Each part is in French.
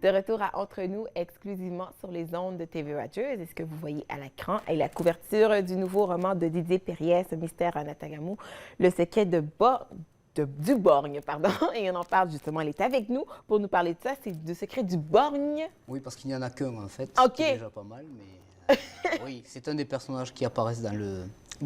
De retour à Entre nous, exclusivement sur les ondes de TV Rogers. Et ce que vous voyez à l'écran est la couverture du nouveau roman de Didier Périès, Mystère à Natagamou, Le secret du borgne, pardon. Et on en parle justement, elle est avec nous pour nous parler de ça. C'est du secret du borgne. Oui, parce qu'il n'y en a qu'un en fait, OK. c'est déjà pas mal, mais oui, c'est un des personnages qui apparaissent dans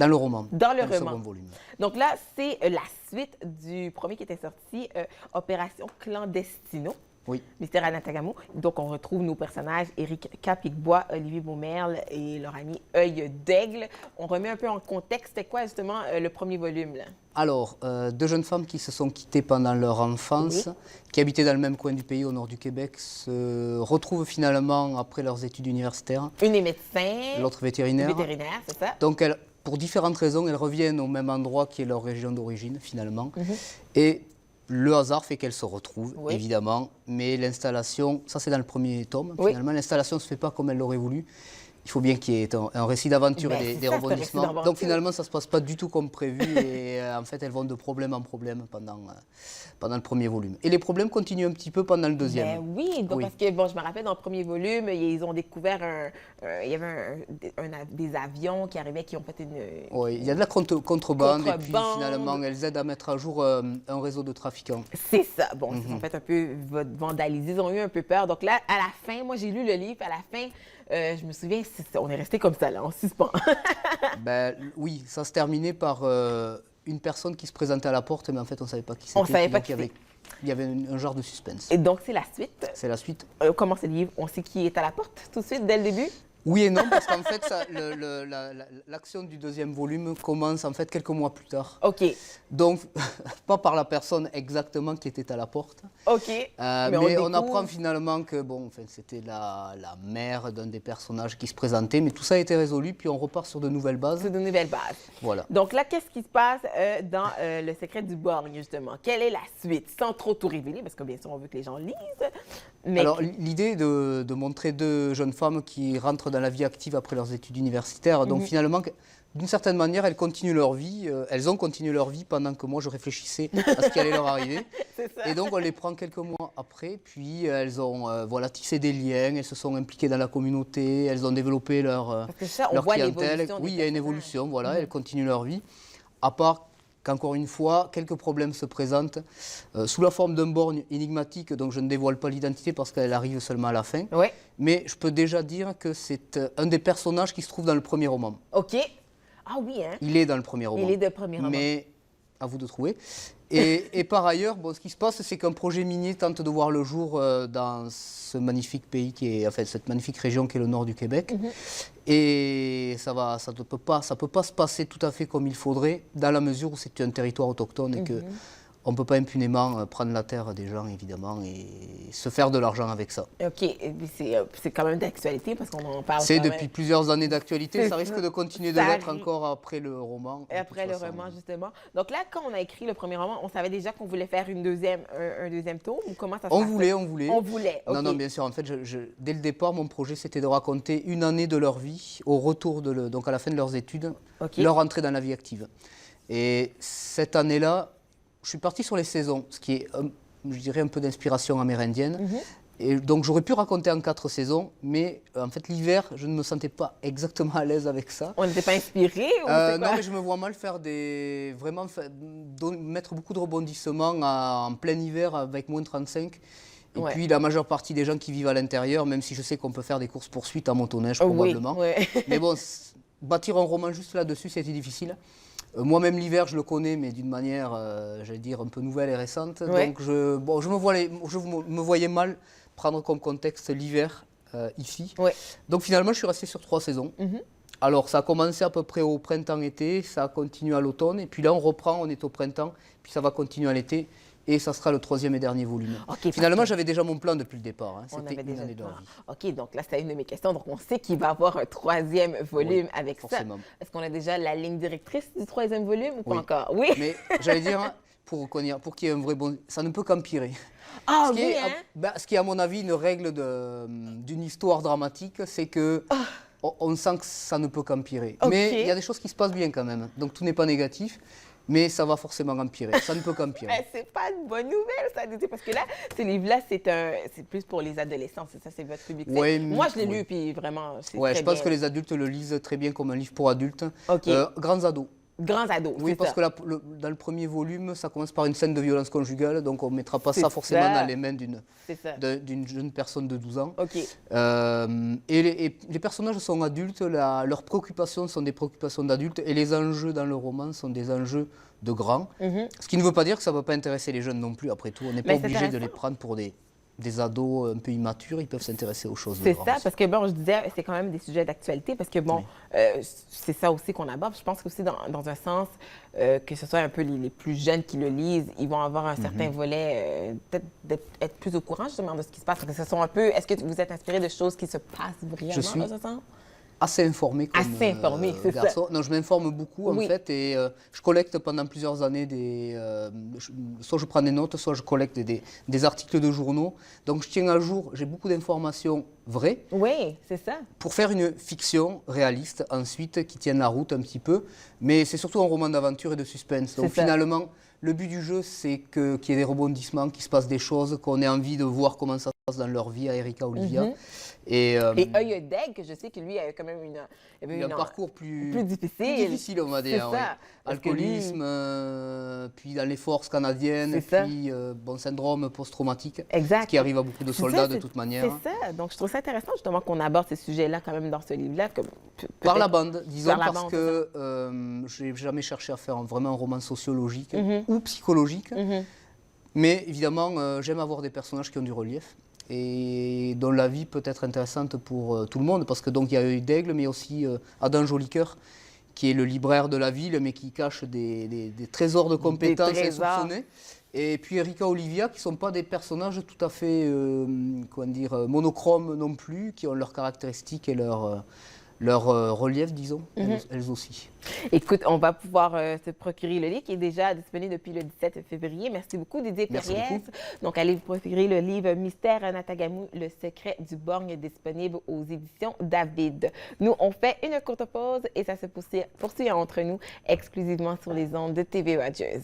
le roman. Dans le second roman. volume. Donc là, c'est la suite du premier qui était sorti, Opération Clandestino. Oui. Mystère à Natagamou. Donc, on retrouve nos personnages, Éric Capicbois, Olivier Beaumerle et leur ami Œil d'Aigle. On remet un peu en contexte, c'était quoi justement le premier volume, là? Alors, deux jeunes femmes qui se sont quittées pendant leur enfance, Oui. qui habitaient dans le même coin du pays, au nord du Québec, se retrouvent finalement après leurs études universitaires. Une est médecin, L'autre vétérinaire. vétérinaire, c'est ça? Donc, pour différentes raisons, elles reviennent au même endroit qui est leur région d'origine, finalement. Mhm. Et le hasard fait qu'elles se retrouvent, Oui. évidemment. Mais l'installation, ça c'est dans le premier tome, Oui. finalement, l'installation ne se fait pas comme elle l'aurait voulu. Il faut bien qu'il y ait un récit d'aventure Ben, et c'est des ça, c'est un récit rebondissements. d'aventure. Donc finalement, ça ne se passe pas du tout comme prévu. Et en fait, elles vont de problème en problème pendant le premier volume. Et les problèmes continuent un petit peu pendant le deuxième. Ben oui, donc Oui. parce que, bon, je me rappelle, dans le premier volume, ils ont découvert il y avait des avions qui arrivaient, qui ont fait une... Oui, il y a de la contrebande et puis Contrebande. finalement, elles aident à mettre à jour un réseau de trafiquants. C'est ça. Bon, ils se sont fait un peu vandaliser, ils ont eu un peu peur. Donc là, à la fin, moi, j'ai lu le livre, à la fin, je me souviens, on est resté comme ça, là, en suspens. Ben, oui, ça se terminait par une personne qui se présentait à la porte, mais en fait, on ne savait pas qui c'était. On savait pas Donc, qui il y avait un genre de suspense. Et donc, c'est la suite. C'est la suite. Comment c'est le livre? On sait qui est à la porte tout de suite, dès le début? Oui et non, parce qu'en fait, l'action du deuxième volume commence en fait quelques mois plus tard. OK. Donc, pas par la personne exactement qui était à la porte. OK. Mais on découvre. apprend finalement que bon, enfin, c'était la mère d'un des personnages qui se présentait, mais tout ça a été résolu, puis on repart sur de nouvelles bases. C'est de nouvelles bases. Voilà. Donc là, qu'est-ce qui se passe dans Le secret du borgne, justement? Quelle est la suite? Sans trop tout révéler, parce que bien sûr, on veut que les gens lisent. Mais Alors, l'idée de montrer deux jeunes femmes qui rentrent dans la vie active après leurs études universitaires, donc finalement, d'une certaine manière, elles continuent leur vie, elles ont continué leur vie pendant que moi je réfléchissais à ce qui allait leur arriver. c'est ça. Et donc, on les prend quelques mois après, puis elles ont voilà, tissé des liens, elles se sont impliquées dans la communauté, elles ont développé leur Parce que ça, on leur voit clientèle. l'évolution des Oui, il y a une personnages. évolution, voilà, elles continuent leur vie. À part qu'encore une fois, quelques problèmes se présentent sous la forme d'un borgne énigmatique, dont je ne dévoile pas l'identité parce qu'elle arrive seulement à la fin. Oui. Mais je peux déjà dire que c'est un des personnages qui se trouve dans le premier roman. OK. Ah oui, hein? Il est dans le premier roman. Il est de premier roman. Mais à vous de trouver. Et par ailleurs, bon, ce qui se passe, c'est qu'un projet minier tente de voir le jour dans ce magnifique pays qui est, en fait, cette magnifique région qui est le nord du Québec. Et ça ne peut pas se passer tout à fait comme il faudrait, dans la mesure où c'est un territoire autochtone et que on ne peut pas impunément prendre la terre des gens, évidemment, et se faire de l'argent avec ça. OK. Et puis c'est quand même d'actualité parce qu'on en parle C'est quand depuis même. plusieurs années d'actualité, C'est ça risque ça. de continuer de Ça l'être arrive. encore après le roman. Et après de le toute façon. roman, justement. Donc là, quand on a écrit le premier roman, on savait déjà qu'on voulait faire un deuxième tour ou comment ça se On passait? voulait. On voulait, OK. Non, non, bien sûr. En fait, dès le départ, mon projet, c'était de raconter une année de leur vie au retour donc à la fin de leurs études, OK. leur entrée dans la vie active. Et cette année-là, je suis parti sur les saisons, ce qui est, je dirais, un peu d'inspiration amérindienne. Et donc, j'aurais pu raconter en 4 saisons, mais en fait, l'hiver, je ne me sentais pas exactement à l'aise avec ça. On n'était pas inspirés ou c'est Non, quoi? mais je me vois mal faire mettre beaucoup de rebondissements en plein hiver avec moins 35. Et Ouais. puis la majeure partie des gens qui vivent à l'intérieur, même si je sais qu'on peut faire des courses-poursuites en motoneige Oui, probablement. oui. Mais bon, bâtir un roman juste là-dessus, c'était difficile. Moi-même l'hiver, je le connais, mais d'une manière, j'allais dire, un peu nouvelle et récente. Ouais. Donc je me voyais mal prendre comme contexte l'hiver ici. Ouais. Donc finalement, je suis resté sur 3 saisons. Alors, ça a commencé à peu près au printemps-été, ça a continué à l'automne, et puis là, on reprend, on est au printemps, puis ça va continuer à l'été, et ça sera le 3e et dernier volume. OK, Finalement, parce que j'avais déjà mon plan depuis le départ, hein. on C'était avait une déjà année le de plan. leur vie. OK, donc là, c'était une de mes questions. Donc, on sait qu'il va y avoir un 3e volume Oui, avec ça. forcément. Est-ce qu'on a déjà la ligne directrice du 3e volume ou pas Oui. encore? Oui. Mais j'allais dire, hein, pour qu'il y ait un vrai bon... Ça ne peut qu'empirer. Ah Ce qui oui, est, hein? ce qui est, à mon avis, une règle d'une histoire dramatique, c'est que on sent que ça ne peut qu'empirer. Ok. Mais il y a des choses qui se passent bien quand même, donc tout n'est pas négatif. mais ça va forcément empirer. Ça ne peut qu'empirer. C'est pas une bonne nouvelle, ça, Didier, parce que là, ce livre-là, c'est plus pour les adolescents, c'est ça, c'est votre public. Ouais, moi, je l'ai lu, puis vraiment, c'est ouais, très je pense bien. que les adultes le lisent très bien comme un livre pour adultes. OK. Grands ados. Grands ados, Oui, c'est parce ça. que dans le premier volume, ça commence par une scène de violence conjugale, donc on ne mettra pas C'est ça forcément ça. dans les mains C'est ça. d'une jeune personne de 12 ans. OK. Et les personnages sont adultes, leurs préoccupations sont des préoccupations d'adultes, et les enjeux dans le roman sont des enjeux de grands. Ce qui ne veut pas dire que ça ne va pas intéresser les jeunes non plus, après tout. On n'est pas Mais c'est obligé de les intéressant. prendre pour des ados un peu immatures, ils peuvent s'intéresser aux choses de C'est grands ça, aussi. parce que, bon, je disais, c'est quand même des sujets d'actualité, parce que, bon, c'est ça aussi qu'on aborde. Je pense qu'aussi, dans un sens, que ce soit un peu les plus jeunes qui le lisent, ils vont avoir un certain volet, peut-être être plus au courant, justement, de ce qui se passe. Que ce soit un peu, est-ce que vous êtes inspiré de choses qui se passent vraiment, Je suis dans ce sens? assez informé comme Assez informé, c'est ça. garçon. Non, je m'informe beaucoup Oui. en fait et je collecte pendant plusieurs années soit je prends des notes, soit je collecte des articles de journaux. Donc je tiens à jour, j'ai beaucoup d'informations vraies Oui, c'est ça. pour faire une fiction réaliste ensuite qui tienne la route un petit peu. Mais c'est surtout un roman d'aventure et de suspense. Donc C'est ça. finalement, le but du jeu, c'est qu'il y ait des rebondissements, qu'il se passe des choses, qu'on ait envie de voir comment ça se passe dans leur vie à Erika Olivia. Et, Et Œil d'Aigle, que je sais que lui a quand même il y a un parcours plus difficile. on va dire. C'est ça. Oui. Parce que lui- Alcoolisme, puis dans les forces canadiennes, C'est ça. puis bon, syndrome post-traumatique, Exact. ce qui arrive à beaucoup de C'est soldats ça, de toute manière. C'est ça. Donc, je trouve ça intéressant, justement, qu'on aborde ces sujets-là quand même dans ce livre-là. Par la bande, disons, Par la parce bande, que je n'ai jamais cherché à faire vraiment un roman sociologique Mhm. ou psychologique. Mhm. Mais évidemment, j'aime avoir des personnages qui ont du relief et dont la vie peut être intéressante pour tout le monde. Parce que donc il y a Œil d'Aigle, mais il y a aussi Adam Jolicoeur, qui est le libraire de la ville, mais qui cache des trésors de compétences trésors. insoupçonnés. Et puis Erika Olivia, qui ne sont pas des personnages tout à fait monochromes non plus, qui ont leurs caractéristiques et leur relief, disons, elles aussi. Écoute, on va pouvoir se procurer le livre qui est déjà disponible depuis le 17 février. Merci beaucoup, Didier Merci Périès. beaucoup. Donc, allez vous procurer le livre Mystère à Natagamou, le secret du borgne, disponible aux éditions David. Nous, on fait une courte pause et ça se poursuit entre nous exclusivement sur les ondes de TV Rogers.